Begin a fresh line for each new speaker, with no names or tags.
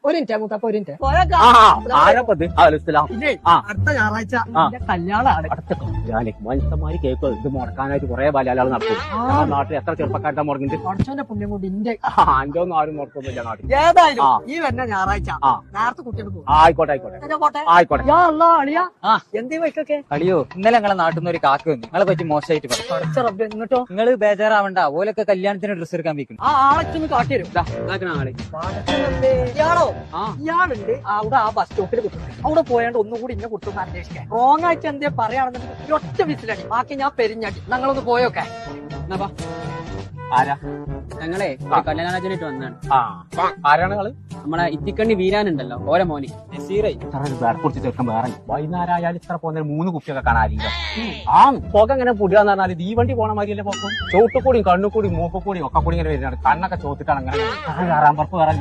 ഒരു മിനിറ്റ് മൂത്തപ്പ ഒരു മിനിറ്റ്
ആരപ്പത്
പിന്നെ അടുത്ത ഞായറാഴ്ച എന്റെ കല്യാണമാണ്.
അടുത്ത കല്യാണം മനുഷ്യന്മാര് കേൾക്കും ഇത് മുടക്കാനായിട്ട് കുറെ ബാലാളുകൾ നടക്കും നമ്മുടെ നാട്ടിൽ എത്ര ചെറുപ്പക്കാരുടെ മുടങ്ങുന്നുണ്ട്.
കുറച്ചോന്റെ പുണ്യം കൊണ്ട് ഇന്റെ
എന്റെ ഒന്നും ആരും മുടക്കൊന്നുമില്ല നാട്ടിൽ.
ഏതായാലും ഈ വരുന്ന ഞായറാഴ്ച നേരത്തെ കുട്ടികൾ പോകും.
ആയിക്കോട്ടെ ആയിക്കോട്ടെ
പോട്ടെ
ആയിക്കോട്ടെ.
അളിയാ എന്തേ വൈക്കൊക്കെ
അളിയോ ഇന്നലെ ഞങ്ങളെ നാട്ടിൽ നിന്ന് ഒരു കാക്ക വന്നു നിങ്ങളെ പറ്റി മോശമായിട്ട് പറഞ്ഞു.
പഠിച്ച റബ്ബേ എന്നിട്ടോ
നിങ്ങള് ബേജാറാവണ്ട ഓലൊക്കെ കല്യാണത്തിന് ഡ്രസ്സ് എടുക്കാൻ വെക്കുന്നു.
ആ ആളൊക്കെ കാട്ടിരും.
ആള്
ഇയാളോ ഇയാളുണ്ട് അവിടെ ആ ബസ് സ്റ്റോപ്പിൽ കുത്തുന്നത്. അവിടെ പോയാണ്ട് ഒന്നുകൂടി ഇന്നെ കുത്തുന്ന അന്വേഷിക്കാൻ. റോങ് ആയിട്ട് എന്തേ പറയുകയാണെന്നുണ്ടെങ്കിൽ ഒറ്റ വിസിലടി ബാക്കി ഞാൻ പെരിഞ്ഞടി. ഞങ്ങളൊന്ന് പോയോക്കെ.
ആരാ
ഞങ്ങളെ ഒരു കല്യാണാലോചനയായിട്ട് വന്നാണ്.
ആരാണ് നിങ്ങള്?
നമ്മളെ ഇത്തിക്കണ്ണി വീരാനുണ്ടല്ലോ ഓരോ മോനി നസീറേ.
കുറച്ച് ചെറുക്കം വേറെ വൈകുന്നേരം ആയാലും ഇത്ര പോകുന്ന 3 കുപ്പിയൊക്കെ കാണാറില്ല. ആ പുക ഇങ്ങനെ പുടിയാന്ന് പറഞ്ഞാൽ തീവണ്ടി പോണ മാതിരിയല്ലേ പോക്കും. ചോട്ടുകൂടിയും കണ്ണുകൂടിയും മൂപ്പക്കൂടിയും ഒക്കെ കൂടി ഇങ്ങനെ വരുന്നതാണ്. കണ്ണൊക്കെ ചോത്തിട്ടാണ് അങ്ങനെ കയറാൻ പുറത്ത് കയറാൻ.